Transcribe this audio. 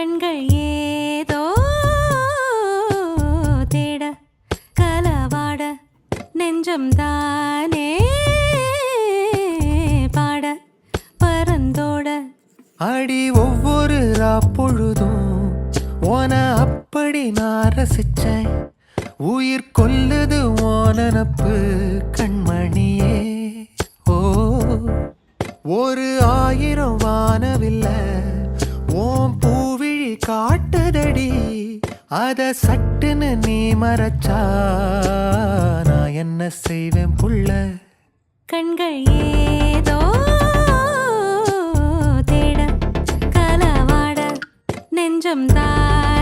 கண்கள் ஏதோ தேட கலவாட நெஞ்சம் தானே பாட பரந்தோட அடி ஒவ்வொரு பொழுதும் ஓன அப்படி நான் ரசிச்சேன். உயிர் கொல்லுது ஓனப்பு கண்மணியே. ஓ ஒரு 1000 வானவில்ல ஓம் பூவிழி காட்டுதடி. அத சட்டுன்னு நீ மறைச்சா நான் என்ன செய்வேன் புள்ள. கண்கள் ஏதோ தேட கலவாட நெஞ்சம் தான்